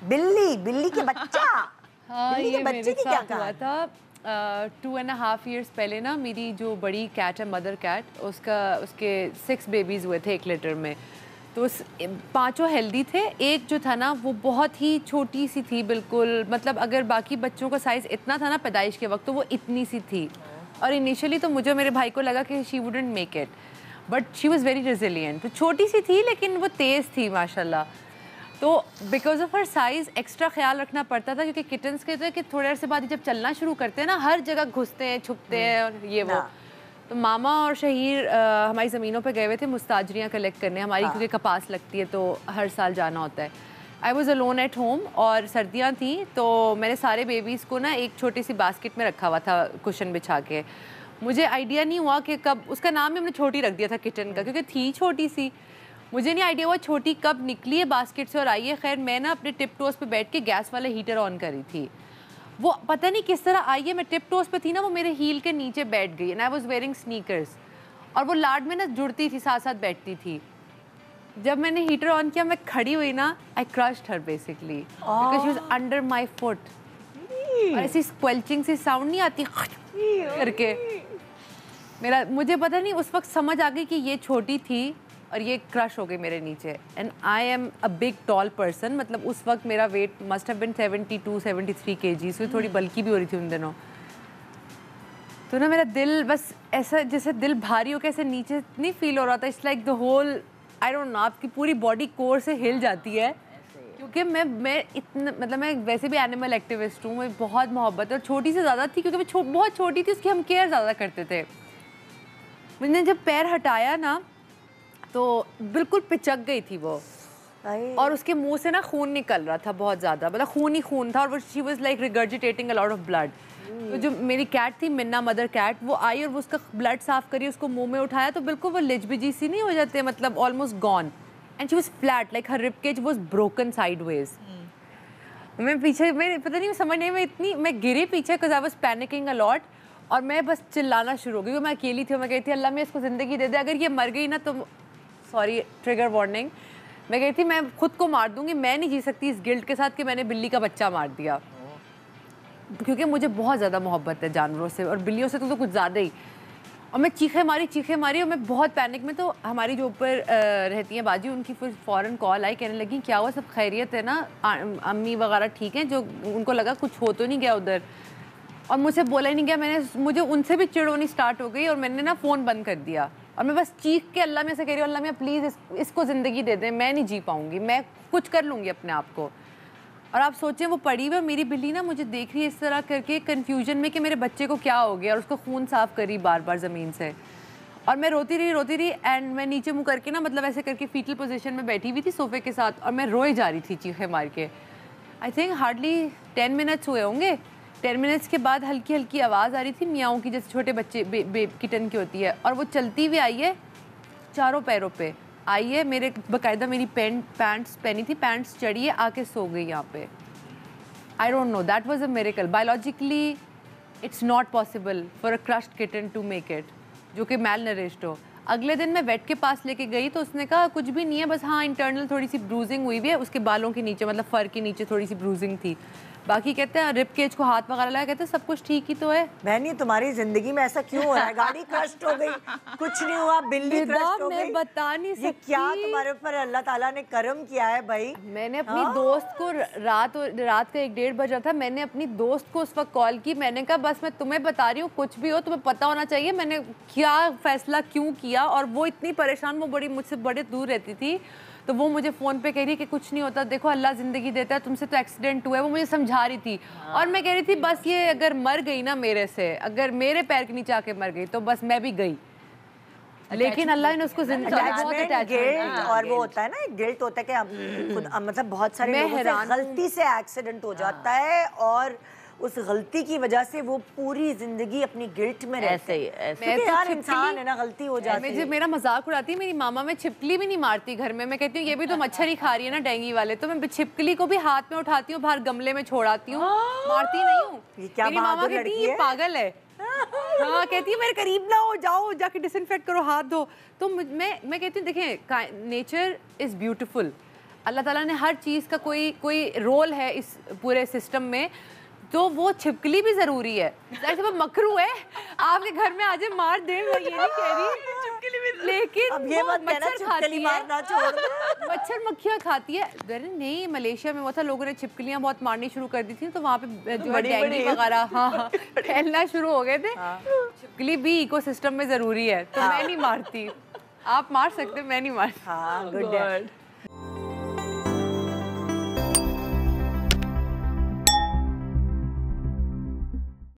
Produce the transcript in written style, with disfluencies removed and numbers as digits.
बिल्ली, बिल्ली के बच्चा। हाँ, बिल्ली के बच्चे की क्या हुआ था 2.5 years पहले ना, मेरी जो बड़ी कैट है, मदर कैट, उसके 6 बेबीज हुए थे 1 लीटर में। तो पांचों हेल्दी थे। एक जो था ना वो बहुत ही छोटी सी थी बिल्कुल, मतलब अगर बाकी बच्चों का साइज़ इतना था ना पैदाइश के वक्त, तो वो इतनी सी थी। और इनिशियली तो मुझे मेरे भाई को लगा कि she wouldn't make it, but she was very resilient. तो छोटी सी थी लेकिन वो तेज़ थी माशाल्लाह। तो because of her size extra ख्याल रखना पड़ता था, क्योंकि किटन्स कहते हैं कि थोड़े अर्से बाद जब चलना शुरू करते हैं ना, हर जगह घुसते हैं, छुपते हैं और ये वो। तो मामा और शहीर हमारी ज़मीनों पे गए हुए थे मुस्ताजरियाँ कलेक्ट करने हमारी, क्योंकि कपास लगती है तो हर साल जाना होता है। I was alone at home और सर्दियाँ थी, तो मैंने सारे बेबीज़ को ना एक छोटी सी बास्केट में रखा हुआ था कुशन बिछा के। मुझे आइडिया नहीं हुआ कि कब, उसका नाम ही हमने छोटी रख दिया था किटन का, क्योंकि थी छोटी सी। मुझे नहीं आइडिया हुआ छोटी कब निकली है बास्केट से और आई है। खैर मैं ना अपने टिप टोस पे बैठ के गैस वाला हीटर ऑन करी थी। वो पता नहीं किस तरह आई है, मैं टिप टोस पे थी ना, वो मेरे हील के नीचे बैठ गई and I was wearing sneakers. और वो लाड में ना जुड़ती थी, साथ साथ बैठती थी। जब मैंने हीटर ऑन किया, मैं खड़ी हुई ना, I crushed her basically because she was under my foot. और ऐसी स्क्वेल्चिंग सी साउंड नहीं आती करके, मुझे पता नहीं उस वक्त समझ आ गई कि ये छोटी थी और ये क्रश हो गई मेरे नीचे। And I am a big tall person, मतलब उस वक्त मेरा weight must have been 72-73 kg, so थोड़ी बल्कि भी हो रही थी उन दिनों। तो ना मेरा दिल बस ऐसा जैसे दिल भारी हो के ऐसे नीचे नहीं फील हो रहा था। It's like the whole, I don't know, आपकी पूरी बॉडी कोर से हिल जाती है। क्योंकि मैं इतना, मतलब मैं वैसे भी एनिमल एक्टिविस्ट हूँ, मैं बहुत मोहब्बत, और छोटी से ज़्यादा थी क्योंकि मैं बहुत छोटी थी, उसकी हम केयर ज़्यादा करते थे। मैंने जब पैर हटाया ना तो बिल्कुल पिचक गई थी वो, और उसके मुंह से ना खून निकल रहा था बहुत ज़्यादा, मतलब खून ही खून था, और वो she was like regurgitating a lot of blood. तो जो मेरी कैट थी मिन्ना, मदर कैट, वो आई और वो उसका ब्लड साफ करी, उसको मुंह में उठाया तो बिल्कुल वो लिजबिजी सी नहीं हो जाते, मतलब almost gone. And she was flat, like her rib cage was broken sideways. मैं पीछे, मैं पता नहीं, समझ नहीं, मैं गिरी पीछे because I was panicking a lot, और मैं बस चिल्लाना शुरू हो गई। मैं अकेली थी, मैं कही थी अल्लाह मैं इसको ज़िंदगी दे दे, अगर ये मर गई ना तो सॉरी ट्रिगर वार्निंग, मैं कही थी मैं खुद को मार दूंगी, मैं नहीं जी सकती इस गिल्ट के साथ कि मैंने बिल्ली का बच्चा मार दिया। क्योंकि मुझे बहुत ज़्यादा मोहब्बत है जानवरों से, और बिल्लियों से तो कुछ ज़्यादा ही। और मैं चीखे मारी, और मैं बहुत पैनिक में। तो हमारी जो ऊपर रहती हैं बाजी, उनकी फिर फ़ौरन कॉल आई, कहने लगी क्या हुआ, सब खैरियत है ना, अम्मी वगैरह ठीक हैं, जो उनको लगा कुछ हो तो नहीं गया उधर। और मुझसे बोला ही नहीं गया, मुझे उनसे भी चिड़ होनी स्टार्ट हो गई, और मैंने ना फ़ोन बंद कर दिया, और मैं बस चीख के अल्लाह में से कह रही हूँ, अल्लाह में प्लीज़ इसको ज़िंदगी दे दें, मैं नहीं जी पाऊँगी, मैं कुछ कर लूँगी अपने आप को। और आप सोचें वो पड़ी हुई मेरी बिल्ली ना मुझे देख रही है इस तरह करके, कन्फ्यूजन में कि मेरे बच्चे को क्या हो गया, और उसको खून साफ़ करी बार बार ज़मीन से। और मैं रोती रही, एंड मैं नीचे मुँह करके ना, मतलब ऐसे करके फीटल पोजीशन में बैठी हुई थी सोफ़े के साथ, और मैं रोई जा रही थी चीखे मार के। आई थिंक हार्डली 10 मिनट्स हुए होंगे। 10 मिनट्स के बाद हल्की हल्की आवाज़ आ रही थी मियाऊं की, जैसे छोटे बच्चे किटन की होती है, और वो चलती हुई आई है, चारों पैरों पे आई है, मेरे बाकायदा मेरी पैंट्स पहनी थी, पैंट्स चढ़ी है, आके सो गई यहाँ पे। I don't know, that was a miracle. Biologically it's not possible for a crushed kitten to make it, जो कि मैल नरिश्ड हो। अगले दिन मैं वेट के पास लेके गई तो उसने कहा कुछ भी नहीं है, बस हाँ इंटरनल थोड़ी सी ब्रूजिंग हुई हुई है, उसके बालों के नीचे, मतलब फर के नीचे थोड़ी सी ब्रूजिंग थी। बाकी कहते हैं रिब केज को हाथ वगैरह लगा, कहते हैं सब कुछ ठीक ही तो है। बहनी तुम्हारी जिंदगी में ऐसा क्यों हो रहा है? गाड़ी क्रश्ड हो गई, कुछ नहीं हुआ, बिल्ली क्रश्ड हो गई, मैं बता नहीं सकती। ये क्या तुम्हारे ऊपर अल्लाह ताला ने करम किया है भाई। मैंने अपनी दोस्त को रात का 1-1:30 बजा था, मैंने अपनी दोस्त को उस वक्त कॉल की, मैंने कहा बस मैं तुम्हें बता रही हूँ, कुछ भी हो तुम्हें पता होना चाहिए मैंने क्या फैसला क्यों किया। और वो इतनी परेशान, वो बड़ी मुझसे बड़े दूर रहती थी, तो वो मुझे फ़ोन पे कह रही है कि कुछ नहीं होता, देखो अल्लाह ज़िंदगी देता है, तुमसे तो एक्सीडेंट हुआ है, वो मुझे समझा रही थी। और मैं कह रही थी बस ये अगर मर गई ना मेरे से, अगर मेरे पैर के नीचे आके मर गई तो बस मैं भी गई। लेकिन अल्लाह ने उसको गिल्ट, और वो होता है ना, गिल्ट होता है कि हम खुद, मतलब बहुत सारे लोगों से गलती से एक्सीडेंट हो जाता है, और उस गलती की वजह से वो पूरी जिंदगी अपनी गिल्ट में रहते हैं। मैं तो यार इंसान है ना, गलती हो जाती है। मेरा मजाक उड़ाती है मेरी मामा, मैं छिपकली भी नहीं मारती घर में। मैं कहती हूँ ये भी तो मच्छर ही खा रही है ना डेंगू वाले, तो मैं छिपकली को भी हाथ में उठाती हूँ, बाहर गमले में छोड़ाती हूँ, मारती नहीं हूँ। मेरी मामा कहती है ये पागल है। हाँ कहती है मेरे करीब ना हो, जाओ जाके डिसइंफेक्ट करो, हाथ धो। तो मैं कहती हूँ देखें, नेचर इज ब्यूटीफुल। अल्लाह ताला ने हर चीज़ का कोई रोल है इस पूरे सिस्टम में, तो वो छिपकली भी ज़रूरी है। जैसे वो मकरू है, आपके घर में आज मार दे, मैं ये नहीं कह रही, लेकिन अब ये मत कहना छिपकली मारना छोड़ दो। मच्छर मक्खियाँ खाती है। अरे नहीं, मलेशिया में वो था, लोगों ने छिपकलियाँ बहुत मारनी शुरू कर दी थी, तो वहाँ पे जो है डेंगू वगैरह हाँ फैलना शुरू हो गए थे। छिपकली भी इकोसिस्टम में ज़रूरी है, तो मैं नहीं मारती। आप मार सकते, मैं नहीं मारती। हाँ, गुड।